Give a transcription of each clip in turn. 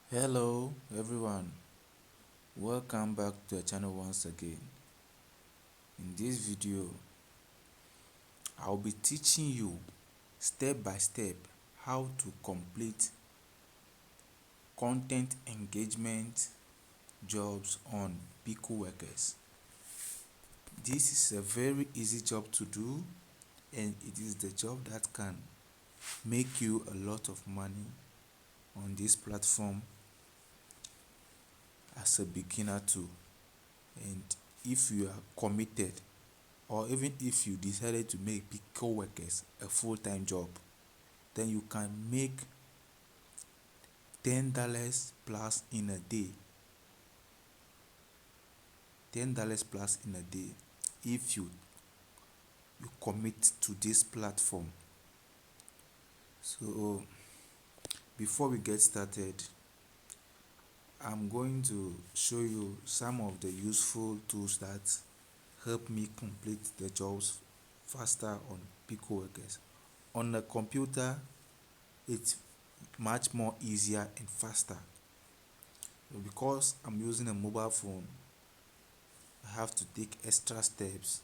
Hello everyone, welcome back to the channel once again. In this video, I'll be teaching you step by step how to complete content engagement jobs on PicoWorkers. This is a very easy job to do, and it is the job that can make you a lot of money on this platform as a beginner too. And if you are committed, or even if you decided to make PicoWorkers a full-time job, then you can make $10 plus in a day. $10 plus in a day if you commit to this platform. So before we get started, I'm going to show you some of the useful tools that help me complete the jobs faster on PicoWorkers. On the computer, it's much more easier and faster. So because I'm using a mobile phone, I have to take extra steps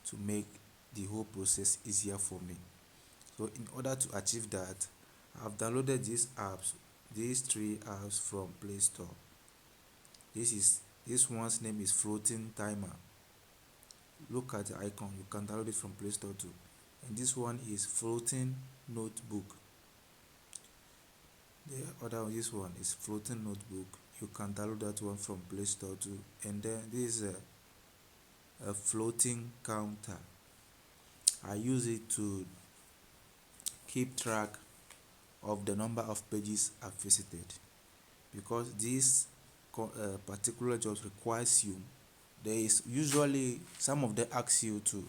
to make the whole process easier for me. So in order to achieve that, I've downloaded these three apps from Play Store. This one's name is Floating Timer. Look at the icon, you can download it from Play Store too. And this one is Floating Notebook. This one is Floating Notebook. You can download that one from Play Store too. And then this is a floating counter. I use it to keep track of the number of pages I've visited, because this particular job requires you. There is usually some of them ask you to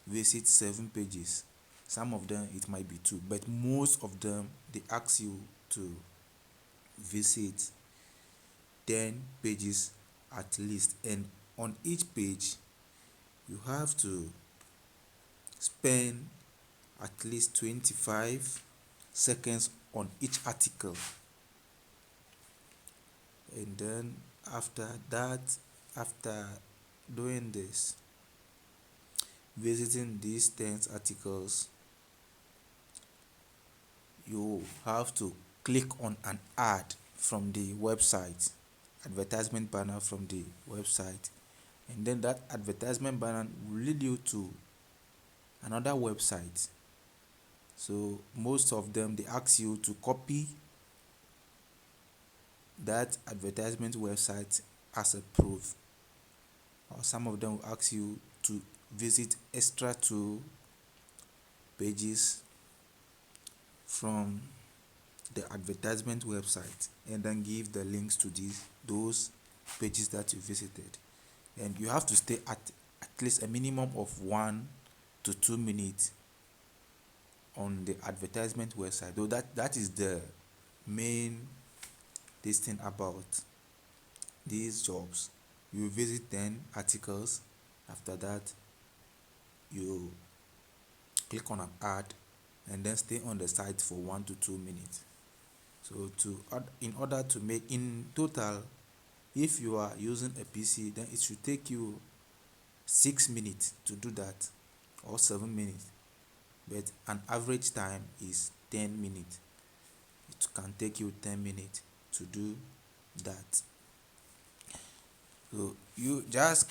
visit 7 pages. Some of them it might be 2, but most of them they ask you to visit 10 pages at least, and on each page you have to spend at least 25 seconds on each article. And then after doing this, visiting these 10 articles, you have to click on an ad from the website, advertisement banner from the website, and then that advertisement banner will lead you to another website. So most of them they ask you to copy that advertisement website as a proof, or some of them will ask you to visit extra 2 pages from the advertisement website, and then give the links to those pages that you visited. And you have to stay at least a minimum of 1 to 2 minutes on the advertisement website, though that is the main thing about these jobs. You visit 10 articles. After that, you click on an ad and then stay on the site for 1 to 2 minutes. So in order to make, in total, if you are using a PC, then it should take you 6 minutes to do that, or 7 minutes, but an average time is 10 minutes. It can take you 10 minutes to do that. So you just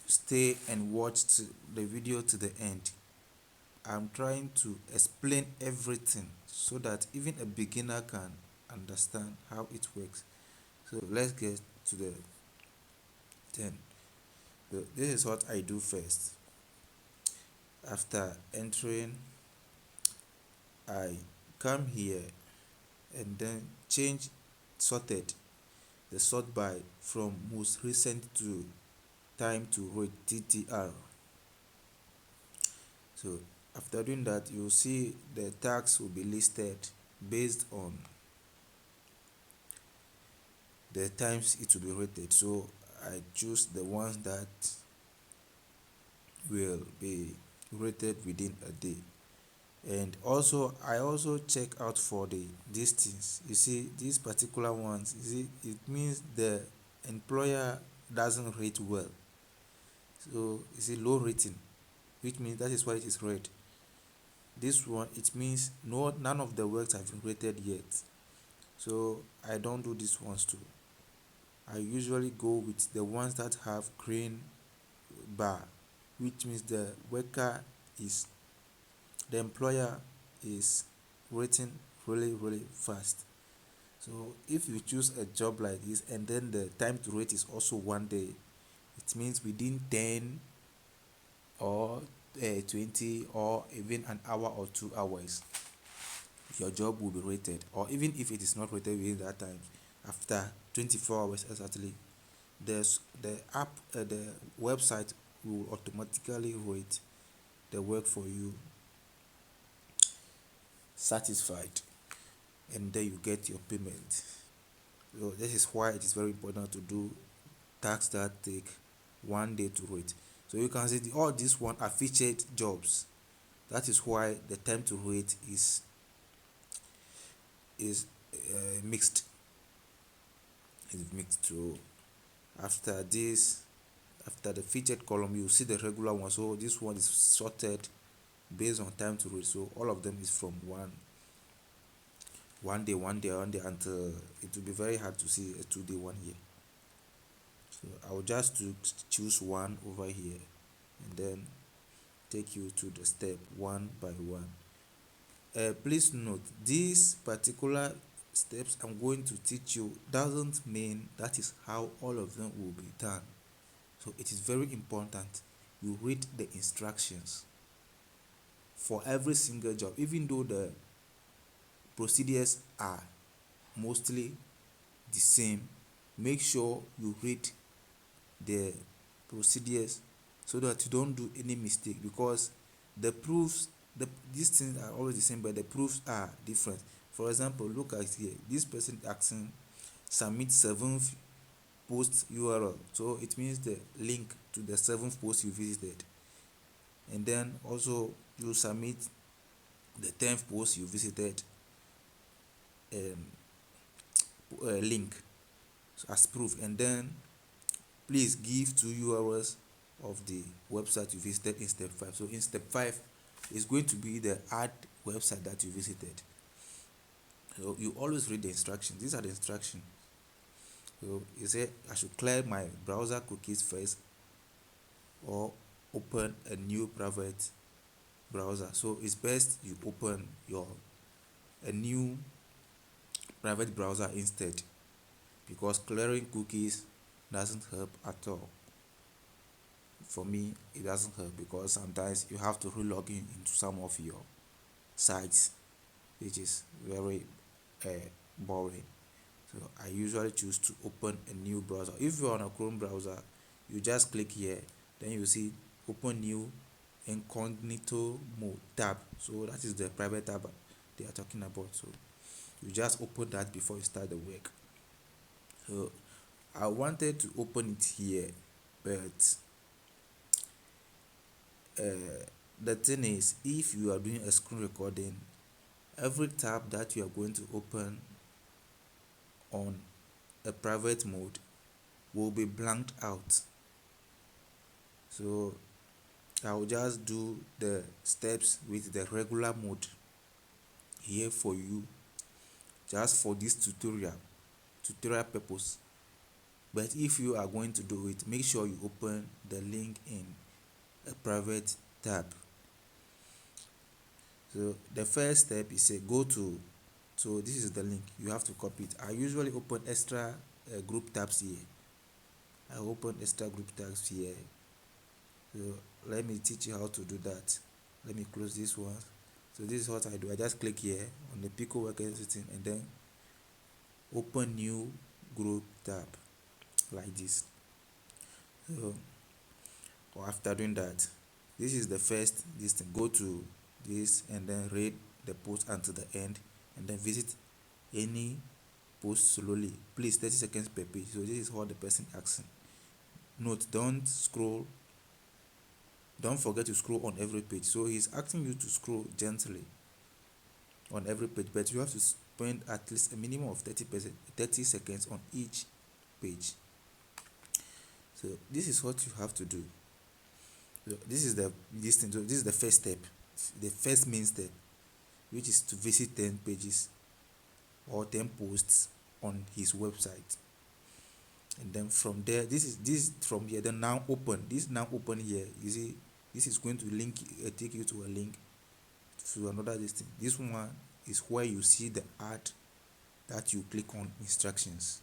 stay and watch the video to the end. I'm trying to explain everything so that even a beginner can understand how it works. So let's get to the 10. So this is what I do first. After entering, I come here and then change sorted, the sort by from most recent to time to rate, TTR. So after doing that, you'll see the tags will be listed based on the times it will be rated. So I choose the ones that will be rated within a day. And also I also check out for the these things. You see these particular ones, you see it means the employer doesn't rate well. So you see low rating, which means that is why it is red. This one, it means none of the works have been rated yet. So I don't do these ones too. I usually go with the ones that have green bar, which means is the employer is rating really fast. So if you choose a job like this and then the time to rate is also 1 day, it means within 10 or 20 or even an hour or 2 hours, your job will be rated. Or even if it is not rated within that time, after 24 hours exactly, the app the website will automatically rate the work for you satisfied, and then you get your payment. So this is why it is very important to do tasks that take 1 day to rate. So you can see all these one are featured jobs. That is why the time to rate is mixed. It's mixed. So after this, after the featured column, you see the regular one. So this one is sorted based on time to rate. So all of them is from one day until it will be very hard to see a 2 day 1 year. So I will just choose one over here and then take you to the step one by one. Please note these particular steps I'm going to teach you doesn't mean that is how all of them will be done. So it is very important you read the instructions for every single job, even though the procedures are mostly the same. Make sure you read the procedures so that you don't do any mistake, because the proofs these things are always the same but the proofs are different. For example, look at here, this person asking submit 7th post URL, so it means the link to the 7th post you visited, and then also you submit the 10th post you visited link as proof, and then please give 2 URLs of the website you visited in step 5. So in step 5 is going to be the ad website that you visited. So you always read the instructions. These are the instructions. So you say I should clear my browser cookies first or open a new private browser. So it's best you open a new private browser instead, because clearing cookies doesn't help at all. For me, it doesn't help because sometimes you have to re-log in into some of your sites, which is very boring. So I usually choose to open a new browser. If you're on a Chrome browser, you just click here, then you see open new incognito mode tab. So that is the private tab they are talking about. So you just open that before you start the work. So I wanted to open it here, but the thing is, if you are doing a screen recording, every tab that you are going to open on a private mode will be blanked out. So I will just do the steps with the regular mode here for you, just for this tutorial purpose. But if you are going to do it, make sure you open the link in a private tab. So the first step is a go to, so this is the link, you have to copy it. I usually open extra group tabs here. I open extra group tabs here. So let me teach you how to do that. Let me close this one. So this is what I do. I just click here on the PicoWorkers setting and then open new group tab like this. So after doing that, this is the first this thing. Go to this and then read the post until the end and then visit any post slowly. Please, 30 seconds per page. So this is what the person asking. Note, don't scroll Don't forget to scroll on every page. So he's asking you to scroll gently on every page, but you have to spend at least a minimum of 30 seconds on each page. So this is what you have to do. So this is the first step, the first main step, which is to visit 10 pages or 10 posts on his website. And then from there, this from here, then now open this, now open here. You see, this is going to take you to a link to another listing. This one is where you see the ad that you click on instructions.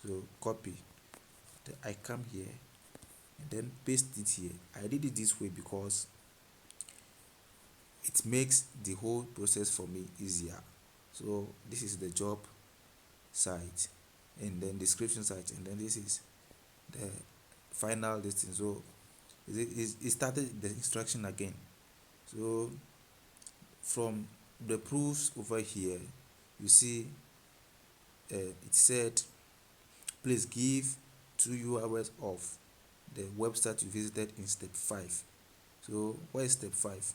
So copy, then I come here and then paste it here. I did it this way because it makes the whole process for me easier. So this is the job site, and then description site, and then this is the final listing. So it started the instruction again. So from the proofs over here, you see it said please give 2 URLs of the website you visited in step 5. So what is step 5?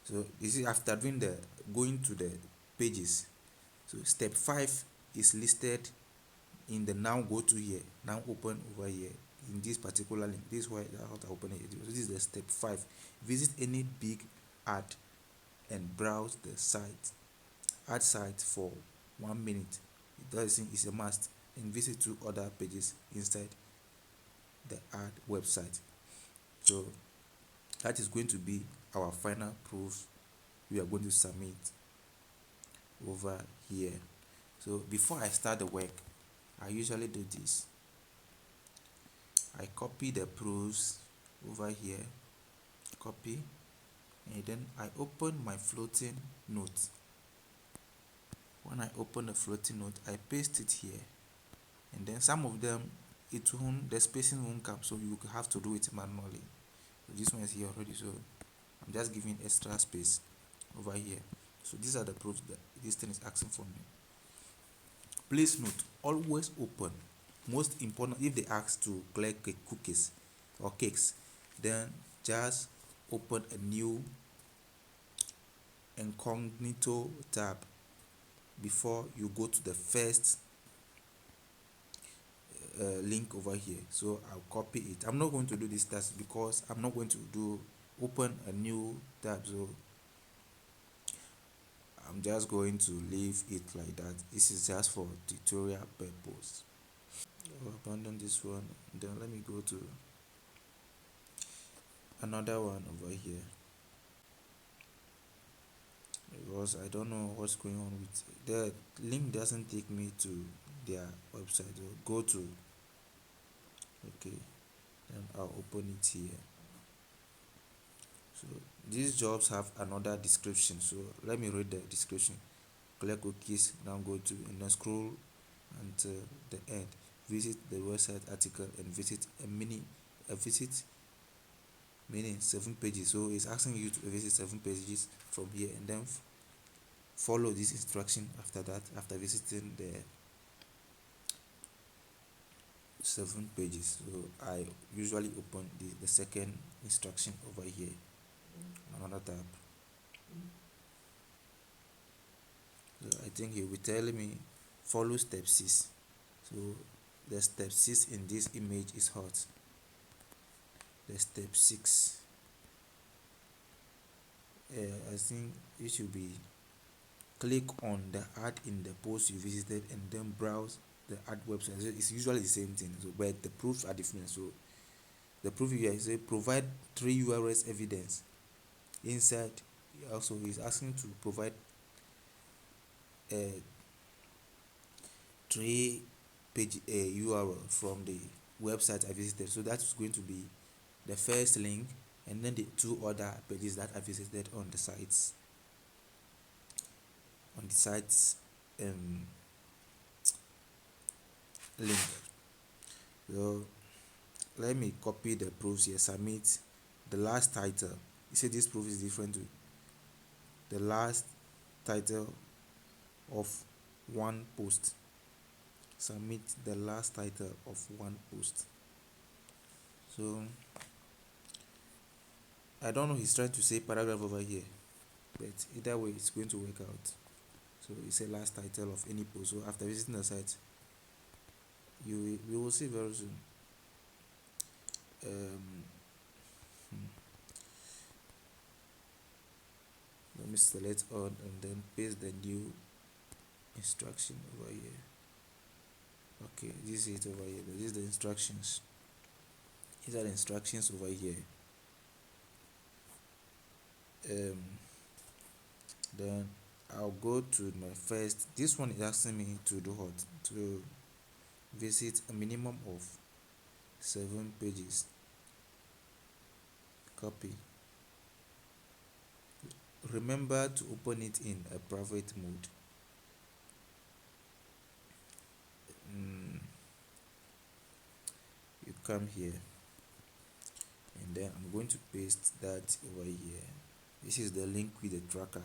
So this is after doing the going to the pages. So step 5 is listed in the now go to here, now open over here in this particular link. This is why I have to open it. So this is the step 5. Visit any big ad and browse the site. Add site for 1 minute. It doesn't is a must, and visit 2 other pages inside the ad website. So that is going to be our final proof we are going to submit over here. So before I start the work, I usually do this. I copy the proofs over here, copy, and then I open my floating note. When I open the floating note, I paste it here, and then some of them the spacing won't come, so you have to do it manually. So this one is here already, so I'm just giving extra space over here. So these are the proofs that this thing is asking for me. Please note, always open. Most important, if they ask to clear cookies or cakes, then just open a new incognito tab before you go to the first link over here. So I'll copy it. I'm not going to do this task because I'm not going to do open a new tab, so I'm just going to leave it like that. This is just for tutorial purpose. I'll abandon this one, then let me go to another one over here because I don't know what's going on with the link. Doesn't take me to their website. So go to, okay, then I'll open it here. So these jobs have another description, so let me read the description. Clear cookies, now go to and then scroll until the end. Visit the website article and visit meaning 7 pages. So it's asking you to visit 7 pages from here, and then follow this instruction after that, after visiting the 7 pages. So I usually open the second instruction over here, another tab. So I think he'll be telling me follow step 6. So the step 6 in this image is hot. The step 6, I think it should be click on the ad in the post you visited and then browse the ad website. So it's usually the same thing, so but the proofs are different. So the proof here is say provide 3 URLs evidence. Inside also he's asking to provide 3 page URL from the website I visited. So that's going to be the first link and then the 2 other pages that I visited on the sites link. So let me copy the proofs here, submit the last title. You see this proof is different to the last title of one post. Submit the last title of one post. So I don't know, he's trying to say paragraph over here, but either way it's going to work out. So it's a last title of any post. So after visiting the site, you will see very soon. Let me select on and then paste the new instruction over here. Okay, this is it over here. This is the instructions. These are the instructions over here. Then I'll go to my first. This one is asking me to do what? To visit a minimum of 7 pages. Copy. Remember to open it in a private mode. You come here, and then I'm going to paste that over here. This is the link with the tracker.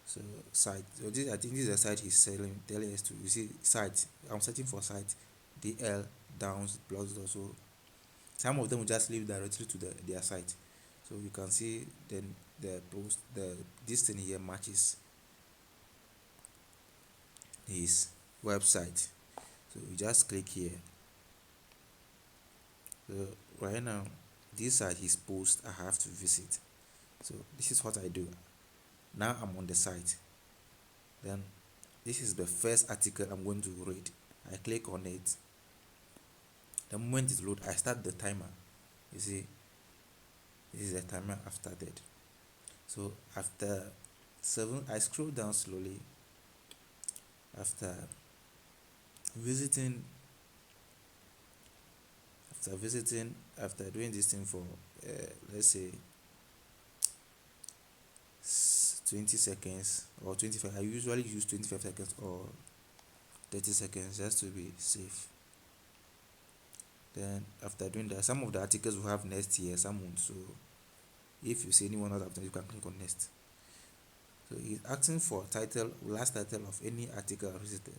So site. So this, I think this is the site he's telling us to. You see site. I'm searching for site. DL downs blogs also. Some of them will just leave directly to their site. So you can see then the post this thing here matches his website. So you just click here. So right now these are his posts I have to visit. So this is what I do. Now I'm on the site. Then this is the first article I'm going to read. I click on it. The moment it loads, I start the timer. You see, this is the timer I've started. So after 7, I scroll down slowly. After visiting, after doing this thing for let's say 20 seconds or 25, I usually use 25 seconds or 30 seconds just to be safe. Then after doing that, some of the articles will have next here, some won't. So if you see anyone else after, you can click on next. So he's asking for title, last title of any article visited.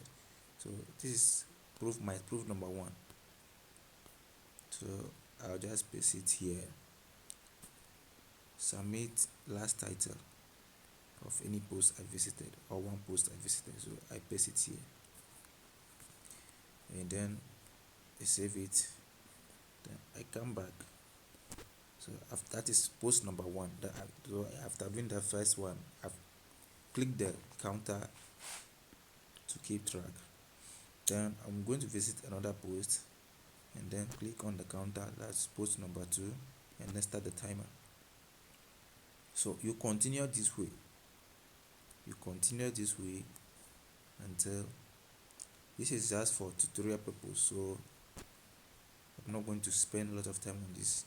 So this is proof number 1. So I'll just paste it here. Submit last title of any post I visited or one post I visited. So I paste it here, and then I save it. Then I come back. So after that is post number 1. So after doing the first one, I've clicked the counter to keep track. Then I'm going to visit another post, and then click on the counter. That's post number 2, and then start the timer. So you continue this way. Until this is just for tutorial purpose, so I'm not going to spend a lot of time on this.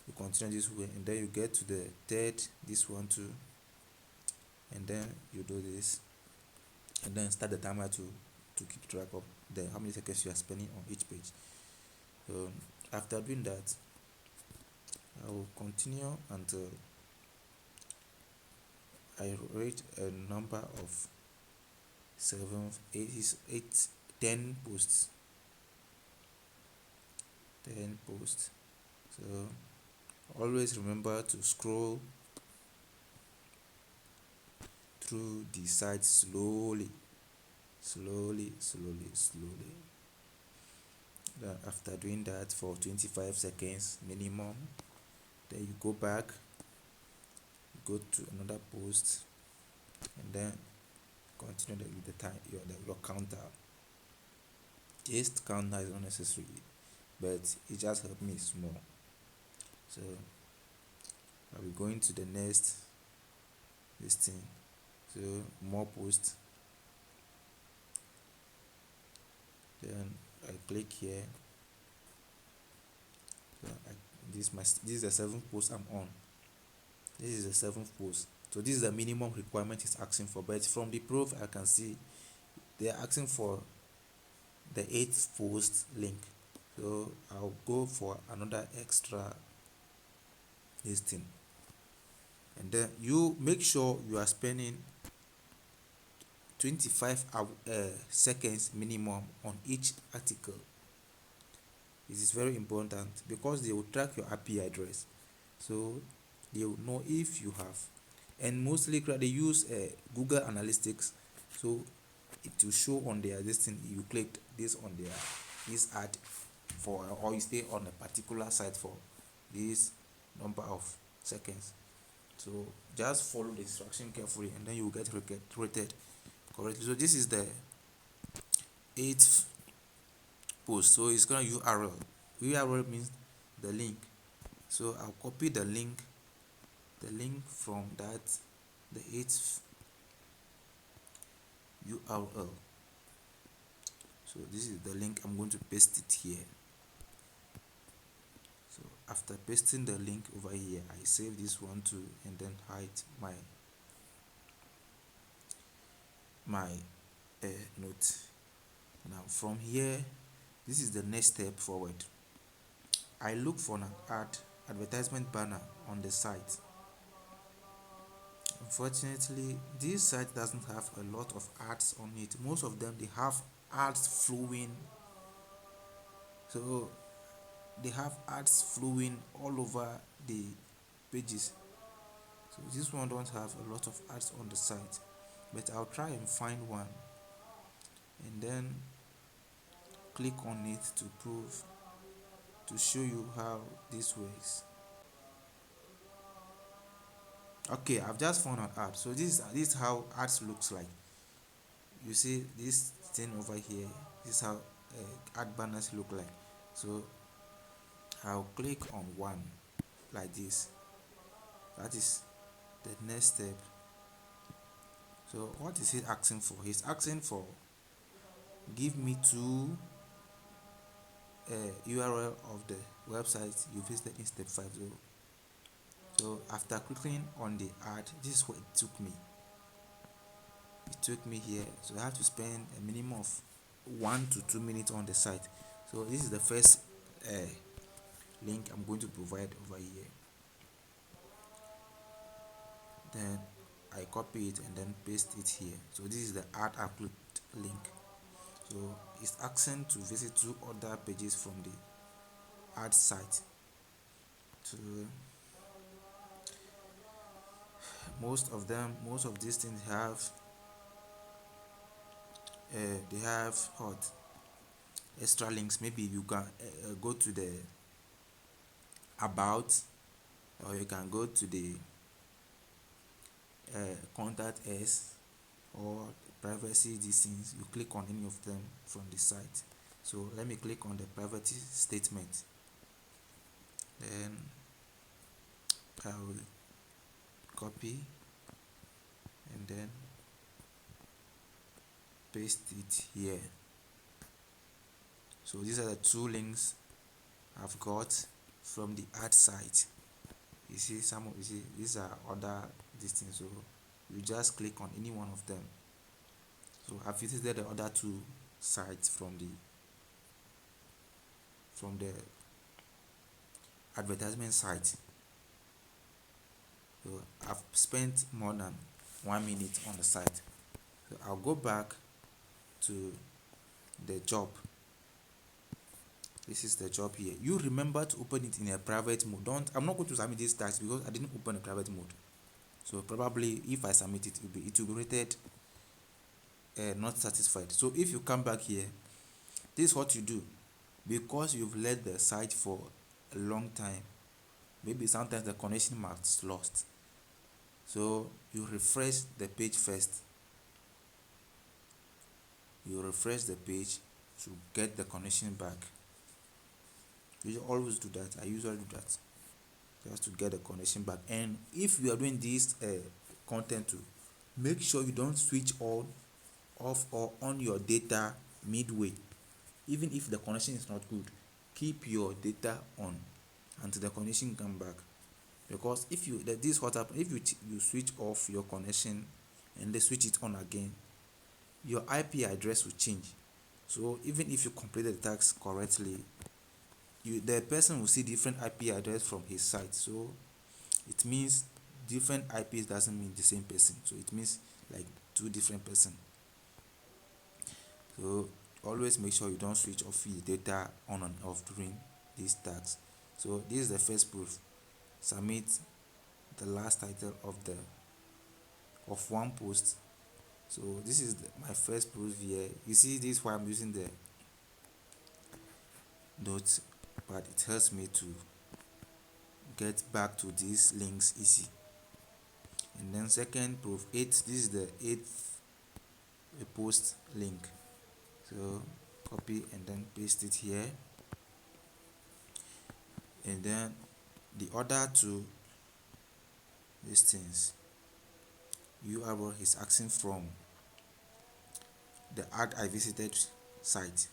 You continue this way, and then you get to the third, this one too, and then you do this, and then start the timer to keep track of how many seconds you are spending on each page. So after doing that, I will continue until I reach a number of 7, 8, 10 posts. 10 posts. So always remember to scroll through the site slowly. Then after doing that for 25 seconds minimum, then you go back, go to another post, and then continue with the time your counter. This counter is unnecessary, but it just helped me small. So I'll be going to the next listing. So more posts. Then I click here. So this is the 7th post I'm on. This is the 7th post. So this is the minimum requirement it's asking for. But from the proof, I can see they're asking for the 8th post link. So I'll go for another extra listing. And then you make sure you are spending 25 seconds minimum on each article. It is very important because they will track your IP address. so they will know if you have. And mostly they use Google Analytics, so it will show on their this thing. You click this on their this ad for, or you stay on a particular site for this number of seconds. So just follow the instruction carefully and then you will get rated correctly. So this is the 8th post. So it's gonna URL. URL means the link. So I'll copy the link from that, the 8th URL. So this is the link. I'm going to paste it here. So after pasting the link over here, I save this one too and then hide my note. Now from here, this is the next step forward. I look for an advertisement banner on the site. Unfortunately, this site doesn't have a lot of ads on it. Most of them, they have ads flowing. So they have ads flowing all over the pages. So this one don't have a lot of ads on the site, but I'll try and find one and then click on it to show you how this works. Okay, I've just found an ad. So this is how ads looks like. You see this thing over here. This is how ad banners look like. So I'll click on one like this. That is the next step. So what is he asking for? He's asking for give me two URL of the website you visited in step 5. So after clicking on the ad, this is what it took me. It took me here. So I have to spend a minimum of 1 to 2 minutes on the site. So this is the first link I'm going to provide over here. Then I copy it and then paste it here. So this is the ad upload link. So it's asking to visit 2 other pages from the ad site. So most of these things have they have what extra links. Maybe you can go to the about, or you can go to the contact us or privacy. These things, you click on any of them from the site. So let me click on the privacy statement, then I will copy and then paste it here. So these are the 2 links I've got from the ad site. You see these are other distance, so you just click on any one of them. So I've visited the other 2 sites from the advertisement site. So I've spent more than 1 minute on the site. So I'll go back to the job. This is the job here. You remember to open it in a private mode. I'm not going to submit this task because I didn't open a private mode. So probably if I submit it, it will be rated not satisfied. So if you come back here, this is what you do. Because you've led the site for a long time, maybe sometimes the connection marks lost. So you refresh the page first. You refresh the page to get the connection back. You always do that. I usually do that just to get the connection back. And if you are doing this content too, make sure you don't switch on, off, or on your data midway. Even if the connection is not good, keep your data on until the connection come back. Because if you this is what happens if you switch off your connection and then switch it on again, your IP address will change. So even if you completed the task correctly, the person will see different IP address from his site. So it means different IPs doesn't mean the same person. So it means like 2 different person. So always make sure you don't switch off your data on and off during these tasks. So this is the first proof. submit the last title of one post. So this is my first post here. You see, this is why I'm using the notes, but it helps me to get back to these links easy. And then second proof 8, this is the 8th post link. So copy and then paste it here. And then the other two listings URL is asking from the ad I visited site.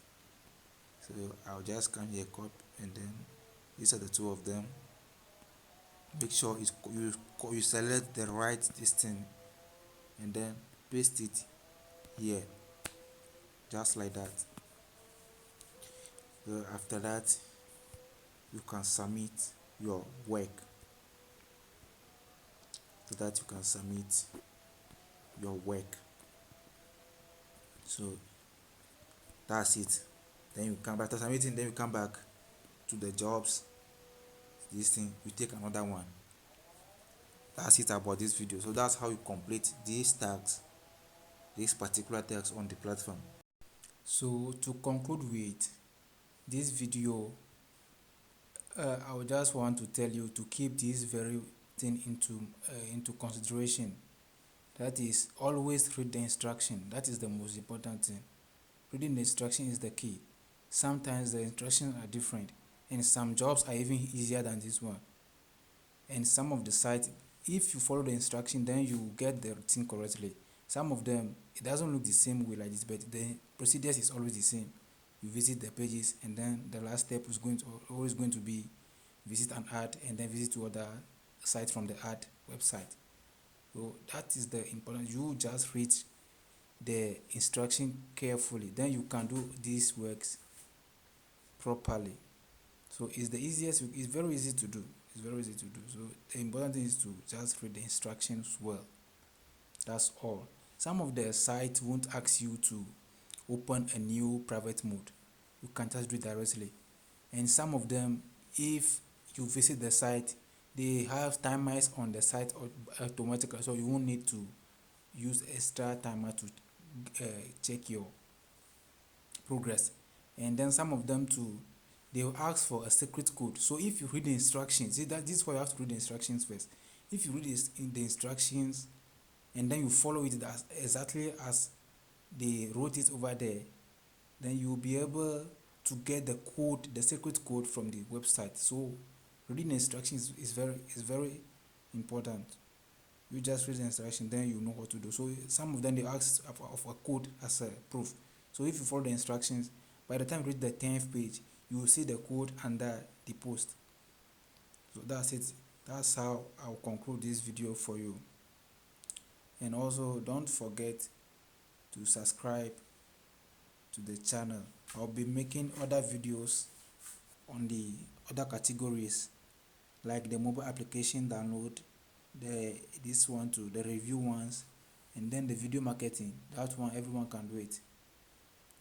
So I'll just come here, copy, and then these are the two of them. Make sure you select the right listing and then paste it here, just like that. So after that, you can submit your work. So that you can submit your work. So that's it. Then you come back to submitting, then you come back to the jobs. This thing, you take another one. That's it about this video. So that's how you complete these tags, these particular tags on the platform. So to conclude with this video, I would just want to tell you to keep this very thing into consideration. That is, always read the instruction. That is the most important thing. Reading the instruction is the key. Sometimes the instructions are different, and some jobs are even easier than this one. And some of the sites, if you follow the instruction, then you get the routine correctly. Some of them, it doesn't look the same way like this, but the procedures is always the same. You visit the pages, and then the last step is always going to be visit an ad, and then visit to other sites from the ad website. So that is the important. You just read the instruction carefully, then you can do these works properly. So it's the easiest. It's very easy to do. It's very easy to do. So the important thing is to just read the instructions well. That's all. Some of the sites won't ask you to open a new private mode. You can just do it directly. And some of them, if you visit the site, they have timers on the site automatically, so you won't need to use extra timer to check your progress. And then some of them too, they will ask for a secret code. So if you read the instructions, see that this is why you have to read the instructions first. If you read the instructions and then you follow it exactly as they wrote it over there, then you will be able to get the code, the secret code from the website. So reading the instructions is very important. You just read the instruction, then you know what to do. So some of them they ask of a code as a proof. So if you follow the instructions, by the time you reach the 10th page, you will see the code under the post. So that's it. That's how I'll conclude this video for you. And also don't forget to subscribe to the channel. I'll be making other videos on the other categories, like the mobile application download, this one too, the review ones, and then the video marketing. That one everyone can do it.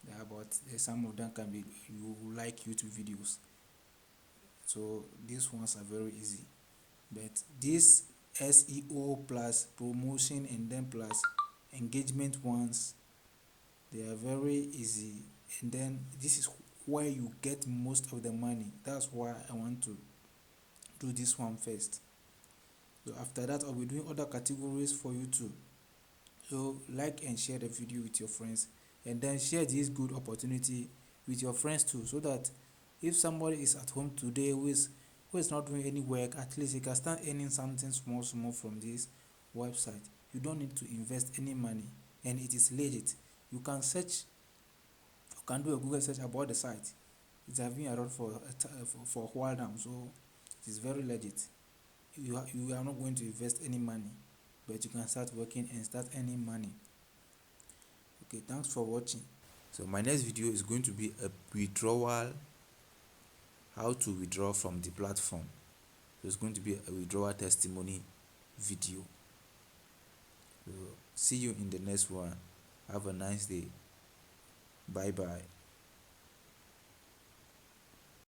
Yeah, but some of them can be you like YouTube videos. So these ones are very easy. But this SEO plus promotion and then plus engagement ones, they are very easy. And then this is where you get most of the money. That's why I want to do this one first. So after that, I'll be doing other categories for you too. So like and share the video with your friends, and then share this good opportunity with your friends too, so that if somebody is at home today who is not doing any work, at least he can start earning something small from this website. You don't need to invest any money, and it is legit. You can search, you can do a Google search about the site. It has been around for a while now, so it is very legit. You are not going to invest any money, but you can start working and start earning money. Okay, thanks for watching. So my next video is going to be a withdrawal, how to withdraw from the platform. So it's going to be a withdrawal testimony video. So see you in the next one. Have a nice day. Bye bye.